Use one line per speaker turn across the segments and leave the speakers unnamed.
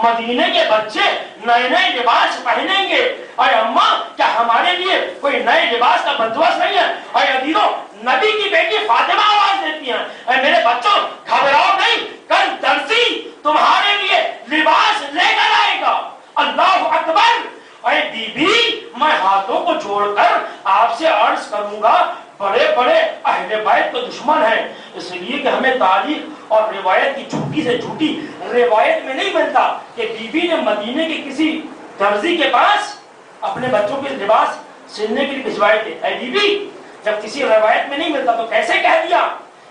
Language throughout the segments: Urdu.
مدینے کے بچے نئے نئے لباس پہنیں گے. اے اماں کیا ہمارے لیے کوئی نئے لباس کا بندوبست نہیں ہے؟ اے عزیزوں نبی کی بیٹی فاطمہ آواز دیتی ہیں اے میرے بچوں گھبراؤ نہیں، کل درزی تمہارے لیے لباس لے کر آئے گا. اللہ اکبر. اے بی بی میں ہاتھوں کو جوڑ کر آپ سے عرض کروں گا، بڑے بڑے اہل بیت کے دشمن ہیں، اس لیے کہ ہمیں تاریخ اور روایت کی جھوٹی سے جھوٹی روایت میں نہیں ملتا کہ بی بی نے مدینے کے کسی درزی کے پاس اپنے بچوں کے لباس سلنے کے لیے بھجوائے تھے. اے بی بی جب کسی روایت میں نہیں ملتا تو کیسے کہہ دیا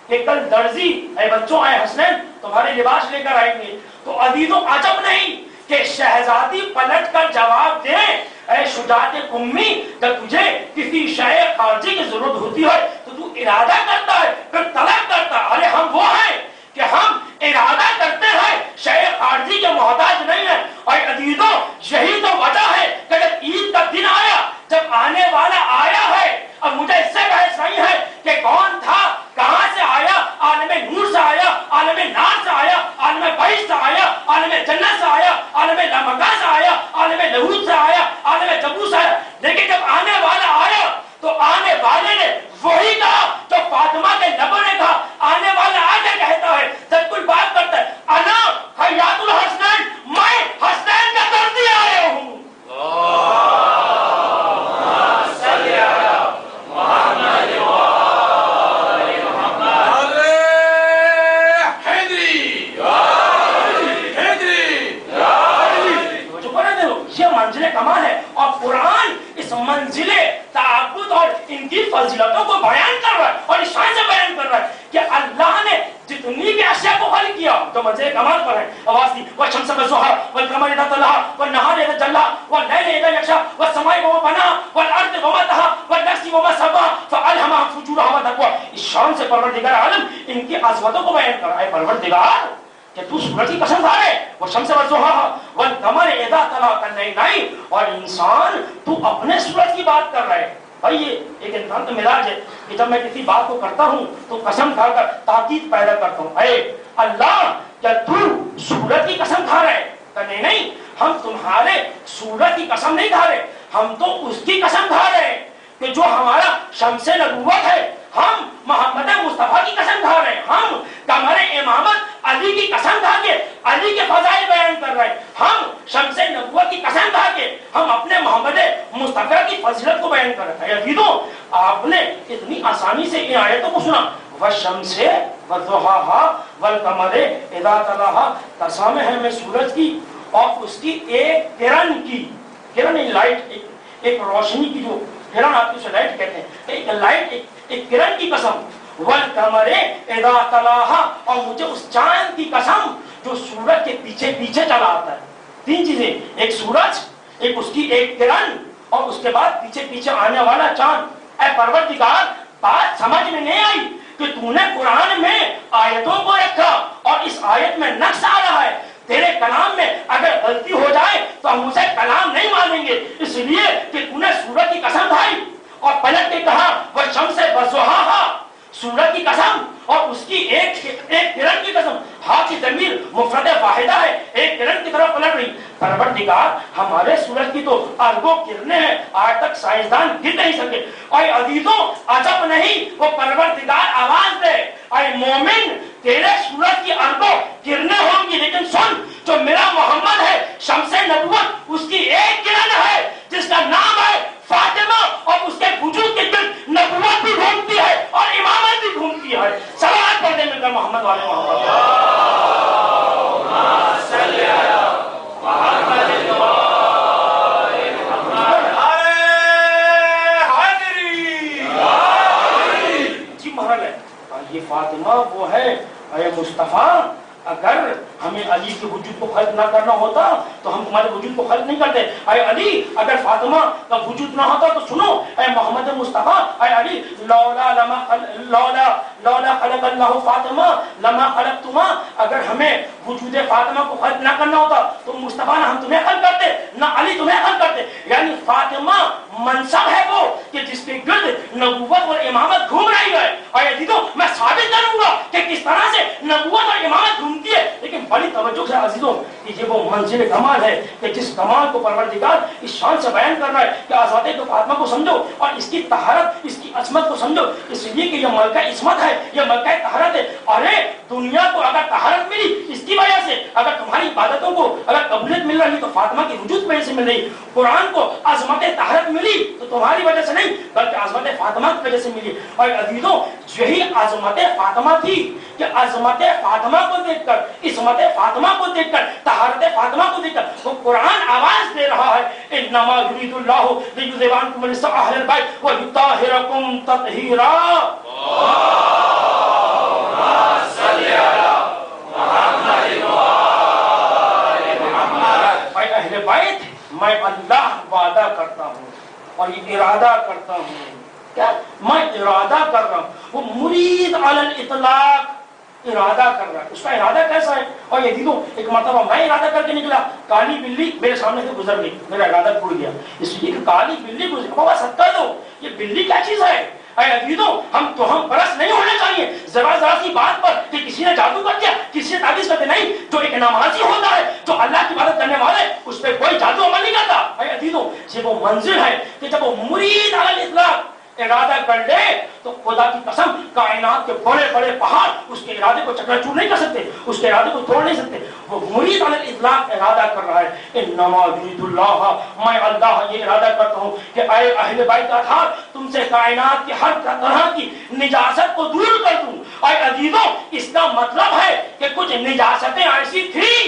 کہ کل درزی اے بچوں اے حسنین تمہارے لباس لے کر آئیں گے؟ تو عزیزوں عجب نہیں کہ شہزادی پلٹ کر جواب دے اے شجاعت قمی جب تجھے کسی شے خارجی کی ضرورت ہوتی ہے تو ارادہ کرتا ہے پھر طلب کرتا ہے. ارے ہم وہ ہیں کہ ہم ارادہ کرتے ہیں، شے خارجی کے محتاج نہیں ہے. اور عزیزوں یہی تو وجہ ہے کہ جب عید کا دن آیا، جب آنے والا آیا ہے، اب مجھے اس سے بحث نہیں ہے کہ کون تھا، کہاں سے آیا، عالم نور سے آیا، عالم نار سے آیا، عالم بحث سے آیا، عالم جنت سے آیا، عالم لامکان سے آیا، عالم لہود سے آیا، عالم جبو سے آیا. لیکن جب آنے والا آیا تو آنے والے نے وہی کہا جو فاطمہ کے لبوں نے کہا. آنے والا آگے کہتا ہے جب کوئی بات کرتا ہے انا حیات الحسنین، میں حسنین کا درزی آیا ہوں. کمال ہے اور قرآن اس منزل تعبد اور ان کی فضیلتوں کو بیان کر رہا ہے اور اس شان سے بیان کر رہا ہے کہ اللہ نے جتنی بھی اشیاء کو خلق کیا تو منزل کمال پر ہے. آواز دی والشمس والضحى والقمر اذا طلعها والنهار اذا جلاها والليل اذا يغشى والسماء وما بناها والارض وما طحاها والنفس وما سواها فالهمها فجورها وتقواها. اس شان سے پروردگار عالم ان کی عظمتوں کو بیان کر رہا ہے. پروردگار کہ تو سورج کی قسم کھا رہے وہ شمس والضحى والقمر اذا طلع نہیں اور انسان تو اپنے سورج کی بات کر رہے. بھائی یہ ایک انسان تو مزاج ہے کہ جب میں کسی بات کو کرتا ہوں تو قسم کھا کر تاکید پیدا کرتا ہوں. اے اللہ کیا تو سورج کی قسم کھا رہے؟ نہیں ہم تمہارے سورج کی قسم نہیں کھا رہے، ہم تو اس کی قسم کھا رہے کہ جو ہمارا شمس نبوت ہے. ہم محمد مصطفیٰ کی قسم کھا رہے ہیں، ہم قمر امامت علی کی قسم کھا کے علی کے فضائل بیان کر رہے ہیں، ہم شمس نبوت کی قسم کھا کے ہم اپنے محمد مصطفیٰ کی فضیلت کو بیان کر رہے ہیں. عزیزوں آپ نے اتنی آسانی سے ان آیتوں کو سنا. والشمس والضحاها والقمر اذا طلاها، قسم ہے میں سورج کی اور اس کی ایک کرن کی، کرن لائٹ ایک روشنی کی جو کرن آپ اسے لائٹ کہتے ہیں، ایک لائٹ ایک کرن کی قسم. والقمر اذا طلاها، اور مجھے اس چاند کی قسم جو سورج کے پیچھے پیچھے چلا آتا ہے. تین چیزیں، ایک سورج، ایک اس کی ایک کرن اور اس کے بعد پیچھے پیچھے آنے والا چاند. اے پروردگار بات سمجھ میں نہیں آئی کہ تو نے قرآن میں آیتوں کو رکھا اور اس آیت میں نقص آ رہا ہے. تیرے کلام میں اگر غلطی ہو جائے تو ہم اسے کلام نہیں مانیں گے، اس لیے کہ تو نے سورج کی قسم کھائی اور پلٹ کے کہا والشمس والضحاها، سورج کی قسم اور اس کی ایک کرن کی قسم. ہاں کی ضمیر مفرد واحدہ ہے، ایک کرن کی طرف پلٹ رہی. پروردگار ہمارے سورج کی تو اربوں کرنیں ہیں، آج تک سائنسدان گر نہیں سکے. اور عزیزوں عجب نہیں وہ پروردگار آواز دے اے مومن تیرے سورج کی اربوں کرنیں ہوں گی، لیکن سن جو میرا محمد ہے شمس نبوت اس کی ایک کرن ہے جس کا نام ہے فاطمہ اور اس کے وجود کے گرد نبوت بھی گھومتی ہے اور امامت بھی گھومتی ہے. صلوات پڑھتے مل کر محمد والے محمد. جی محرم ہے یہ فاطمہ وہ ہے. اے مصطفیٰ اگر ہمیں علی کے وجود کو خلق نہ کرنا ہوتا تو ہم تمہارے وجود کو خلق نہیں کرتے. اے علی اگر فاطمہ کا وجود نہ ہوتا تو سنو اے محمد مصطفیٰ اے علی لولا خلق اللہ فاطمہ لما خلقتما، اگر ہمیں وجود فاطمہ کو خلق نہ کرنا ہوتا تو مصطفیٰ نہ ہم تمہیں خلق کرتے نہ علی تمہیں خلق کرتے. یعنی فاطمہ منصب ہے وہ کہ جس کے گرد نبوت اور امامت گھوم رہی ہے. اور عزیزوں میں ثابت کروں گا کہ کس طرح سے نبوت اور امامت گھومتی ہے، لیکن بڑی توجہ سے عزیزوں کہ یہ وہ منزل کمال ہے کہ جس کمال کو پروردگار اس شان سے بیان کر رہا ہے کہ آزادی تو فاطمہ کو سمجھو اور اس کی طہارت اس کی عصمت کو سمجھو، اس لیے کہ یہ ملکہ عصمت ہے، یہ ملکہ طہارت ہے۔ ارے دنیا کو اگر طہارت ملی اس کی وجہ سے، اگر تمہاری عبادتوں کو اگر قبولیت مل رہی تو فاطمہ کی وجود کی وجہ سے مل رہی، قرآن کو عظمت طہارت ملی تو تمہاری وجہ سے نہیں بلکہ عظمت فاطمہ کی وجہ سے ملی۔ اور عزیزوں یہی عظمت فاطمہ تھی کہ عظمت فاطمہ کو دیکھ کر، عصمت فاطمہ کو دیکھ کر، طہارت فاطمہ کو دیکھ کر وہ قرآن آواز دے رہا ہے انما یرید اللہ لیذھب عنکم الرجس اہل البیت ویطہرکم تطہیرا۔ اہل بیت میں اللہ وعدہ کرتا ہوں اور یہ ارادہ کرتا ہوں، کیا میں ارادہ کر رہا ہوں، وہ مرید علی الاطلاق ارادہ کر رہا ہے۔ اس کا ارادہ کیسا ہے؟ اور یہ دیکھو ایک مرتبہ میں ارادہ کر کے نکلا، کالی بلی میرے سامنے سے گزر گئی، میرا ارادہ ٹوٹ گیا، اس لیے کہ کالی بلی گزر، بابا صدقہ دو، یہ بلی کیا چیز ہے؟ اے عزیزوں ہم پرست نہیں ہونا چاہیے ذرا سی بات پر کہ کسی نے جادو کر دیا، کسی نے تعویذ کر دیا، نہیں، جو ایک نمازی ہوتا ہے جو اللہ کی عبادت کرنے والے اس پہ کوئی جادو عمل نہیں کرتا۔ اے عزیزوں یہ وہ منزل ہے کہ جب وہ مرید علی الاطلاق ارادہ کر لے تو خدا کی قسم کائنات کے بڑے بڑے پہاڑ اس کے ارادے کو چکنا چور نہیں کر سکتے، اس کے ارادے کو توڑ نہیں سکتے۔ وہ مرید علی الاطلاق ارادہ کر رہا ہے انما یرید اللہ، میں اللہ یہ ارادہ کرتا ہوں کہ اے اہل بیت اطہار تم سے کائنات کی ہر طرح کی نجاست کو دور کر دوں۔ اے عزیزوں اس کا مطلب ہے کہ کچھ نجاستیں ایسی تھیں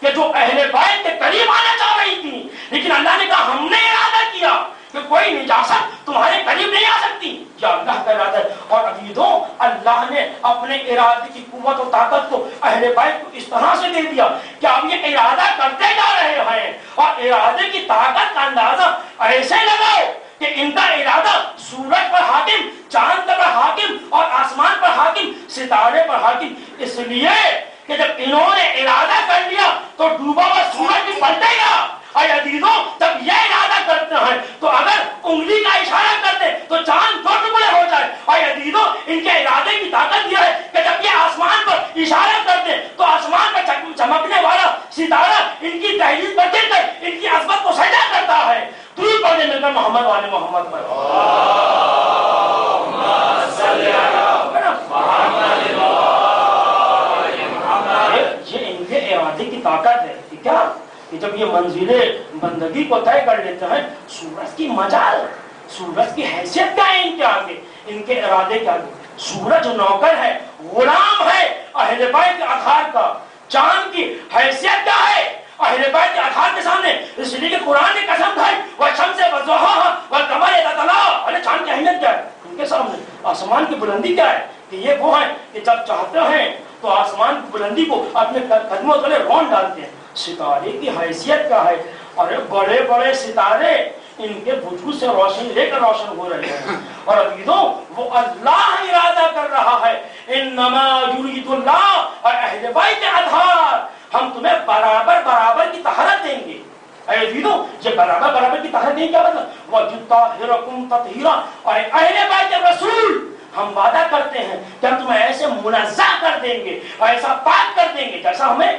کہ جو اہل بیت کے قریب آنا چاہ رہی تھی، لیکن اللہ نے کہا ہم نے ارادہ کیا کہ کوئی نجاست تمہارے قریب نہیں آ سکتی، یہ اللہ کا ارادہ ہے۔ اور عزیزوں اللہ نے اپنے ارادے کی قوت و طاقت کو اہل بیت کو اس طرح سے دے دیا کہ اب یہ ارادہ کرتے جا رہے ہیں اور ارادے کی طاقت کا اندازہ ایسے لگاؤ کہ ان کا ارادہ سورج پر حاکم، چاند پر حاکم اور آسمان پر حاکم، ستارے پر حاکم، اس لیے کہ جب انہوں نے ارادہ کر لیا تو ڈوبا ہوا سورج بھی پلٹے گا۔ اے عزیزوں جب یہ ارادہ کرتے ہیں تو اگر انگلی کا اشارہ کرتے تو چاند دو ٹکڑے ہو جائے۔ اے عزیزوں ان کے ارادے کی طاقت یہ ہے کہ جب یہ آسمان پر اشارہ کرتے تو آسمان پر چمکنے والا ستارہ ان کی دہلیز پر گر کر ان کی عظمت کو سجدہ کرتا ہے۔ درود پڑھنے مل کر محمد والے محمد پر یہ ان کے ارادے کی طاقت ہے کیا کہ جب یہ منزلیں بندگی کو طے کر لیتے ہیں، سورج کی مجال، سورج کی حیثیت کیا ہے ان کے آگے، ان کے ارادے کے آگے؟ سورج نوکر ہے، غلام ہے اہل بیت اطہار کا۔ چاند کی حیثیت کیا ہے اہل بیت اطہار کے سامنے؟ اس لیے کہ قرآن نے قسم کھائی والشمس وضحاها والقمر اذا تلاها، ارے چاند کی اہمیت کیا ہے ان کے سامنے؟ آسمان کی بلندی کیا ہے کہ یہ وہ ہیں کہ جب چاہتے ہیں تو آسمان کی بلندی کو اپنے قدموں تلے رون ڈالتے ہیں۔ ستارے کی حیثیت کیا ہے؟ ارے بڑے بڑے ستارے ان کے وجود سے روشنی لے کر روشن ہو رہے ہیں۔ اور عزیزوں وہ اللہ ارادہ کر رہا ہے انما یرید اللہ، اور اہل بیت اطہار ہم تمہیں برابر برابر کی طہارت دیں گے۔ اے عزیزوں یہ برابر برابر کی طہارت دیں گے کیا مطلب؟ وَیُطَہِّرَکُمْ تَطْہِیرًا، اور اہل بیت رسول ہم وعدہ کرتے ہیں کہ ہم تمہیں ایسے منزہ کر دیں گے، ایسا پاک کر دیں گے جیسا ہمیں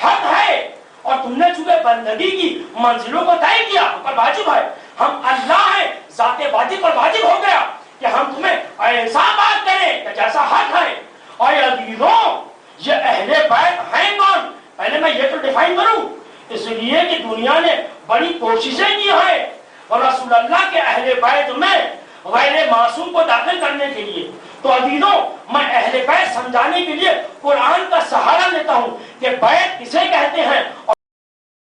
حق ہے۔ اور تم نے چونکہ بندگی کی منزلوں کو طے کیا پر واجب ہے، ہم اللہ ہیں، ذات واجب پر واجب ہو گیا کہ ہم تمہیں ایسا بات کریں کہ جیسا حق ہے۔ اور عزیزوں یہ اہل بیت ہیں کون؟ پہلے میں یہ تو ڈیفائن کروں، اس لیے کہ دنیا نے بڑی کوششیں کی ہیں اور رسول اللہ کے اہل بیت میں غیر معصوم کو داخل کرنے کے لیے۔ تو عزیزوں میں اہل بیت سمجھانے کے لیے قرآن